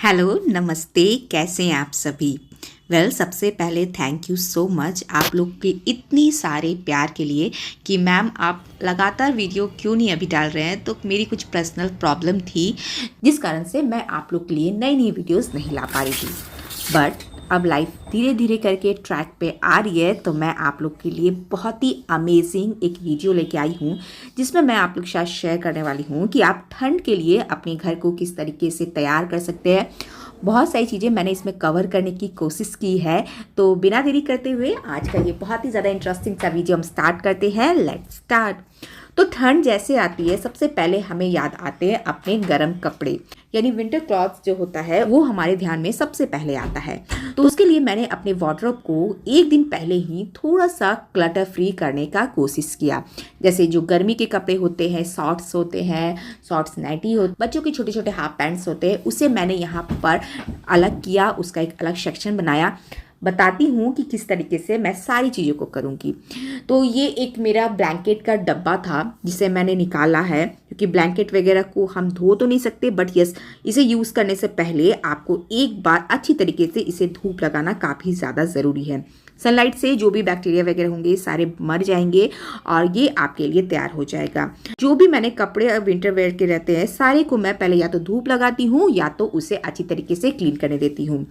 Hello, नमस्ते, कैसे हैं आप सभी? सबसे पहले थैंक यू सो मच आप लोग के इतनी सारे प्यार के लिए कि मैम आप लगातार वीडियो क्यों नहीं अभी डाल रहे हैं। तो मेरी कुछ पर्सनल प्रॉब्लम थी जिस कारण से मैं आप लोग के लिए नई नई वीडियोस नहीं ला पा रही थी। बट अब लाइफ धीरे धीरे करके ट्रैक पे आ रही है, तो मैं आप लोग के लिए बहुत ही अमेजिंग एक वीडियो लेके आई हूँ जिसमें मैं आप लोग के साथ शेयर करने वाली हूँ कि आप ठंड के लिए अपने घर को किस तरीके से तैयार कर सकते हैं। बहुत सारी चीज़ें मैंने इसमें कवर करने की कोशिश की है। तो बिना देरी करते हुए आज का ये बहुत ही ज़्यादा इंटरेस्टिंग सा वीडियो हम स्टार्ट करते हैं। Let's start. तो ठंड जैसे आती है, सबसे पहले हमें याद आते हैं अपने गर्म कपड़े, यानी विंटर क्लॉथ्स जो होता है वो हमारे ध्यान में सबसे पहले आता है। तो उसके लिए मैंने अपने वार्डरोब को एक दिन पहले ही थोड़ा सा क्लटर फ्री करने का कोशिश किया। जैसे जो गर्मी के कपड़े होते हैं, शॉर्ट्स होते हैं, शॉर्ट्स नाइटी हो, बच्चों के छोटे छोटे हाफ पैंट्स होते हैं, उसे मैंने यहाँ पर अलग किया, उसका एक अलग सेक्शन बनाया। बताती हूँ कि किस तरीके से मैं सारी चीज़ों को करूँगी। तो ये एक मेरा ब्लैंकेट का डब्बा था जिसे मैंने निकाला है, क्योंकि ब्लैंकेट वगैरह को हम धो तो नहीं सकते, बट यस, इसे यूज़ करने से पहले आपको एक बार अच्छी तरीके से इसे धूप लगाना काफ़ी ज़्यादा ज़रूरी है। सनलाइट से जो भी बैक्टीरिया वगैरह होंगे सारे मर जाएंगे और ये आपके लिए तैयार हो जाएगा। जो भी मैंने कपड़े विंटर वेयर के रहते हैं सारे को मैं पहले या तो धूप लगाती हूँ या तो उसे अच्छी तरीके से क्लीन करने देती हूँ।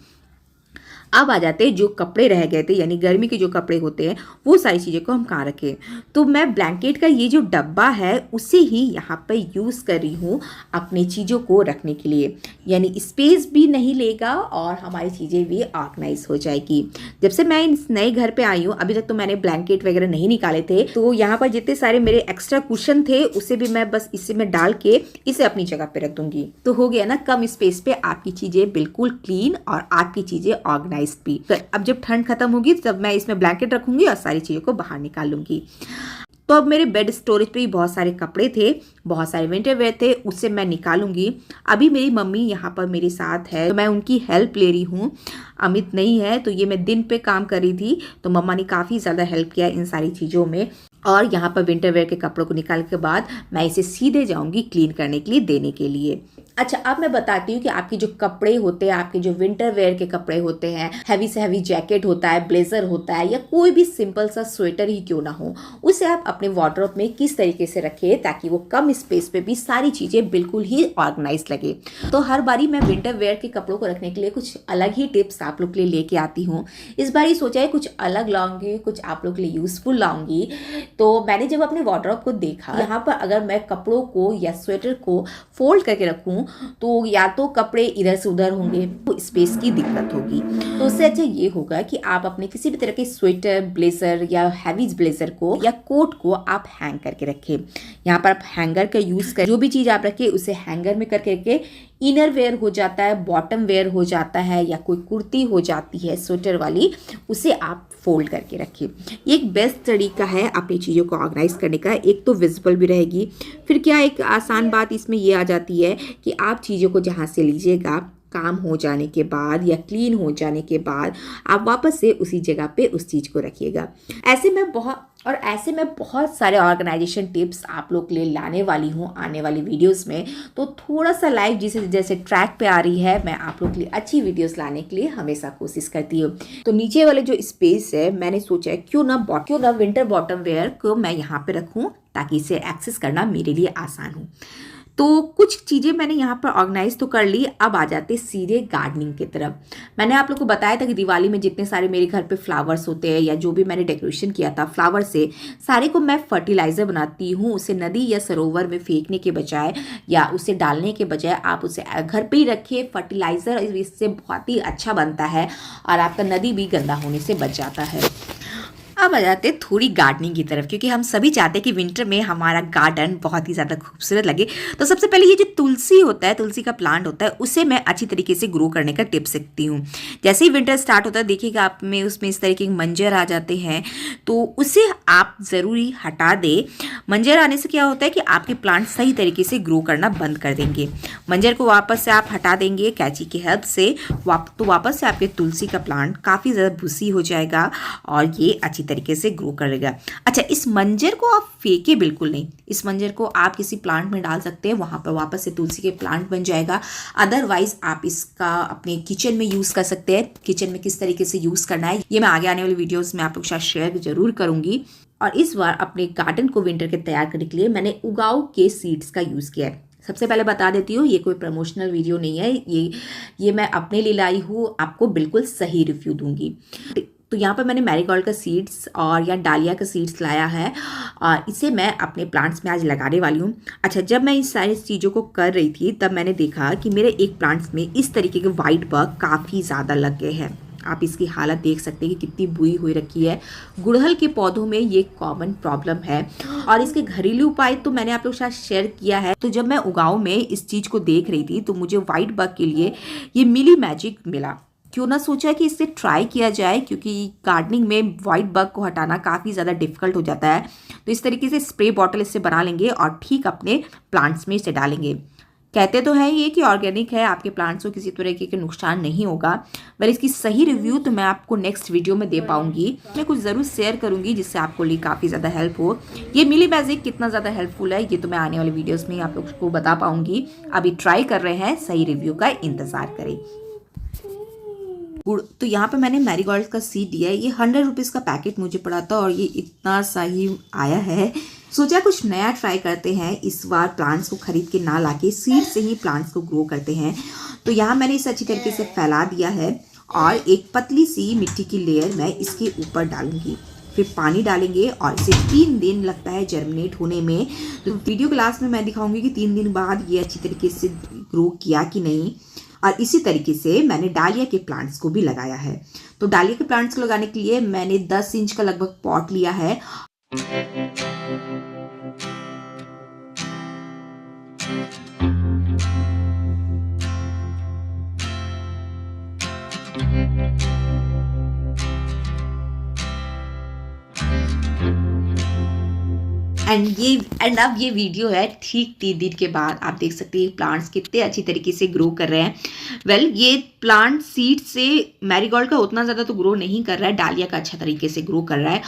अब आ जाते हैं जो कपड़े रह गए थे, यानी गर्मी के जो कपड़े होते हैं वो सारी चीज़ों को हम कहाँ रखें। तो मैं ब्लैंकेट का ये जो डब्बा है उसे ही यहाँ पर यूज़ कर रही हूँ अपनी चीज़ों को रखने के लिए, यानी स्पेस भी नहीं लेगा और हमारी चीज़ें भी ऑर्गेनाइज हो जाएगी। जब से मैं इस नए घर पे आई हूँ, अभी तक तो मैंने ब्लैंकेट वगैरह नहीं निकाले थे, तो यहाँ पर जितने सारे मेरे एक्स्ट्रा कुशन थे उसे भी मैं बस इसे में डाल के इसे अपनी जगह पे रख दूंगी। तो हो गया ना, कम स्पेस पे आपकी चीज़ें बिल्कुल क्लीन और आपकी चीज़ें ऑर्गेनाइज भी। अब जब ठंड खत्म होगी तब मैं इसमें ब्लैंकेट रखूंगी और सारी चीजों को बाहर निकाल लूंगी। तो अब मेरे बेड स्टोरेज पे भी बहुत सारे कपड़े थे, बहुत सारे विंटर वेयर थे, उससे मैं निकालूंगी। अभी मेरी मम्मी यहाँ पर मेरे साथ है तो मैं उनकी हेल्प ले रही हूँ। अमित नहीं है, तो ये मैं दिन पे काम कर रही थी, तो मम्मा ने काफ़ी ज़्यादा हेल्प किया इन सारी चीज़ों में। और यहाँ पर विंटर वेयर के कपड़ों को निकालने के बाद मैं इसे सीधे जाऊँगी क्लीन करने के लिए देने के लिए। अच्छा, अब मैं बताती हूँ कि आपके जो कपड़े होते हैं, आपके जो विंटर वेयर के कपड़े होते हैं, हैवी से हैवी जैकेट होता है, ब्लेजर होता है, या कोई भी सिंपल सा स्वेटर ही क्यों ना हो, उसे आप अपने वार्डरोब में किस तरीके से रखें ताकि वो कम स्पेस पे भी सारी चीज़ें बिल्कुल ही ऑर्गेनाइज लगे। तो हर बारी मैं विंटर वेयर के कपड़ों को रखने के लिए कुछ अलग ही टिप्स आप लोग के लिए लेके आती हूँ। इस बार ही सोचा है कुछ अलग लाऊंगी, कुछ आप लोग के लिए यूजफुल लाऊंगी। तो मैंने जब अपने वार्डरोब को देखा, यहाँ पर अगर मैं कपड़ों को या स्वेटर को फोल्ड करके रखूँ तो या तो कपड़े इधर से उधर होंगे, तो स्पेस की दिक्कत होगी। तो उससे अच्छा ये होगा कि आप अपने किसी भी तरह के स्वेटर, ब्लेजर या हैवी ब्लेजर को या कोट को आप हैंग करके रखें। यहाँ पर आप हैंगर का यूज़ करें, जो भी चीज़ आप रखें उसे हैंगर में करके रखें। इनर वेयर हो जाता है, बॉटम वेयर हो जाता है, या कोई कुर्ती हो जाती है स्वेटर वाली, उसे आप फोल्ड करके रखिए। ये एक बेस्ट तरीका है अपनी चीज़ों को ऑर्गेनाइज करने का। एक तो विजिबल भी रहेगी, फिर क्या एक आसान बात इसमें ये आ जाती है कि आप चीज़ों को जहाँ से लीजिएगा, काम हो जाने के बाद या क्लीन हो जाने के बाद आप वापस से उसी जगह पे उस चीज़ को रखिएगा। ऐसे में बहुत सारे ऑर्गेनाइजेशन टिप्स आप लोग के लिए लाने वाली हूँ आने वाली वीडियोस में। तो थोड़ा सा लाइफ जैसे ट्रैक पे आ रही है, मैं आप लोग के लिए अच्छी वीडियोस लाने के लिए हमेशा कोशिश करती हूँ। तो नीचे वाले जो स्पेस है, मैंने सोचा है क्यों ना विंटर बॉटम वेयर को मैं यहाँ पे रखूँ ताकि इसे एक्सेस करना मेरे लिए आसान हो। तो कुछ चीज़ें मैंने यहाँ पर ऑर्गेनाइज तो कर ली। अब आ जाते सीधे गार्डनिंग की तरफ। मैंने आप लोग को बताया था कि दिवाली में जितने सारे मेरे घर पे फ्लावर्स होते हैं या जो भी मैंने डेकोरेशन किया था फ्लावर से, सारे को मैं फर्टिलाइज़र बनाती हूँ। उसे नदी या सरोवर में फेंकने के बजाय या उसे डालने के बजाय आप उसे घर पे ही रखिए। फर्टिलाइज़र इससे बहुत ही अच्छा बनता है और आपका नदी भी गंदा होने से बच जाता है। अब आ जाते हैं थोड़ी गार्डनिंग की तरफ, क्योंकि हम सभी चाहते हैं कि विंटर में हमारा गार्डन बहुत ही ज़्यादा खूबसूरत लगे। तो सबसे पहले ये जो तुलसी होता है, तुलसी का प्लांट होता है, उसे मैं अच्छी तरीके से ग्रो करने का टिप सीखती हूँ। जैसे ही विंटर स्टार्ट होता है, देखिएगा आप में उसमें इस तरीके के मंजर आ जाते हैं, तो उसे आप ज़रूरी हटा दें। मंजर आने से क्या होता है कि आपके प्लांट सही तरीके से ग्रो करना बंद कर देंगे। मंजर को वापस से आप हटा देंगे कैंची की हेल्प से, तो वापस से आपके तुलसी का प्लांट काफ़ी ज़्यादा भूसी हो जाएगा और ये अच्छी तरीके से ग्रो करेगा। अच्छा, इस मंजर को आप फेंके बिल्कुल नहीं, इस मंजर को आप किसी प्लांट में डाल सकते हैं, वहाँ पर वापस से तुलसी के प्लांट बन जाएगा। अदरवाइज आप इसका अपने किचन में यूज़ कर सकते हैं। किचन में किस तरीके से यूज़ करना है ये मैं आगे आने वाली वीडियोज़ में आप लोग के साथ शेयर जरूर करूँगी। और इस बार अपने गार्डन को विंटर के तैयार करने के लिए मैंने उगाऊ के सीड्स का यूज़ किया है। सबसे पहले बता देती हूँ, ये कोई प्रमोशनल वीडियो नहीं है, ये मैं अपने लिए लाई हूँ, आपको बिल्कुल सही रिव्यू दूंगी। तो यहाँ पर मैंने मैरीगोल्ड का सीड्स और या डालिया का सीड्स लाया है और इसे मैं अपने प्लांट्स में आज लगाने वाली हूँ। अच्छा, जब मैं इस सारी चीज़ों को कर रही थी तब मैंने देखा कि मेरे एक प्लांट्स में इस तरीके के वाइट बग काफ़ी ज़्यादा लग गए हैं। आप इसकी हालत देख सकते हैं कि कितनी बुरी हुई रखी है। गुड़हल के पौधों में ये कॉमन प्रॉब्लम है और इसके घरेलू उपाय तो मैंने आप लोगों के साथ शेयर किया है। तो जब मैं उगाऊ में इस चीज़ को देख रही थी तो मुझे वाइट बग के लिए ये मिली मैजिक मिला। क्यों ना सोचा कि इससे ट्राई किया जाए, क्योंकि गार्डनिंग में वाइट बग को हटाना काफ़ी ज़्यादा डिफिकल्ट हो जाता है। तो इस तरीके से स्प्रे बॉटल इससे बना लेंगे और ठीक अपने प्लांट्स में इसे डालेंगे। कहते तो हैं ये कि ऑर्गेनिक है, आपके प्लांट्स को किसी तरीके के नुकसान नहीं होगा। पर इसकी सही रिव्यू तो मैं आपको नेक्स्ट वीडियो में दे पाऊंगी। मैं कुछ ज़रूर शेयर करूंगी जिससे आपको लिए काफ़ी ज़्यादा हेल्प हो। ये मिली मैजिक कितना ज़्यादा हेल्पफुल है ये तो मैं आने वाले वीडियोस में आप लोग को बता पाऊंगी। अभी ट्राई कर रहे हैं, सही रिव्यू का इंतज़ार करें। तो यहाँ पे मैंने मैरीगोल्ड का सीड दिया है। ये 100 रुपीज़ का पैकेट मुझे पड़ा था और ये इतना सही आया है। सोचा कुछ नया ट्राई करते हैं, इस बार प्लांट्स को खरीद के ना लाके सीड से ही प्लांट्स को ग्रो करते हैं। तो यहाँ मैंने इसे अच्छी तरीके से फैला दिया है और एक पतली सी मिट्टी की लेयर मैं इसके ऊपर डालूंगी। फिर पानी डालेंगे और इसे 3 दिन लगता है जर्मिनेट होने में। तो वीडियो क्लास में मैं दिखाऊंगी कि 3 दिन बाद ये अच्छी तरीके से ग्रो किया कि नहीं। और इसी तरीके से मैंने डालिया के प्लांट्स को भी लगाया है। तो डालिया के प्लांट्स को लगाने के लिए मैंने 10 इंच का लगभग पॉट लिया है। एंड अब ये वीडियो है ठीक 3 दिन के बाद। आप देख सकते हैं प्लांट्स कितने अच्छी तरीके से ग्रो कर रहे हैं। ये प्लांट सीड से मैरीगोल्ड का उतना ज़्यादा तो ग्रो नहीं कर रहा है, डालिया का अच्छा तरीके से ग्रो कर रहा है।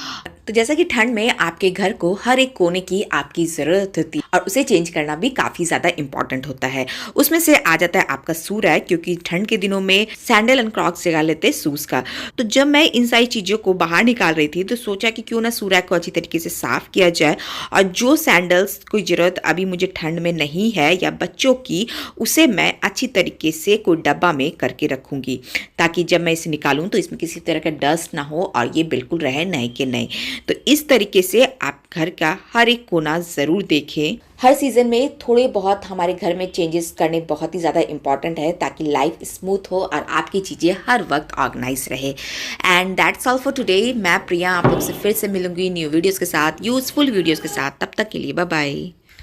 तो जैसा कि ठंड में आपके घर को हर एक कोने की आपकी ज़रूरत होती है और उसे चेंज करना भी काफ़ी ज़्यादा इंपॉर्टेंट होता है। उसमें से आ जाता है आपका शू रैक, क्योंकि ठंड के दिनों में सैंडल एंड क्रॉक्स जगा लेते हैं शूज़ का। तो जब मैं इन सारी चीज़ों को बाहर निकाल रही थी तो सोचा कि क्यों ना शू रैक को अच्छी तरीके से साफ़ किया जाए और जो सैंडल्स की ज़रूरत अभी मुझे ठंड में नहीं है या बच्चों की, उसे मैं अच्छी तरीके से कोई डब्बा में करके रखूँगी ताकि जब मैं इसे निकालूँ तो इसमें किसी तरह का डस्ट ना हो और ये बिल्कुल रहे नए के नए। तो इस तरीके से आप घर का हर एक कोना ज़रूर देखें। हर सीज़न में थोड़े बहुत हमारे घर में चेंजेस करने बहुत ही ज़्यादा इंपॉर्टेंट है ताकि लाइफ स्मूथ हो और आपकी चीज़ें हर वक्त ऑर्गेनाइज रहे। And that's all for today. मैं प्रिया आप लोग से फिर से मिलूंगी न्यू वीडियोज़ के साथ, यूज़फुल वीडियोज़ के साथ। तब तक के लिए बाय बाय।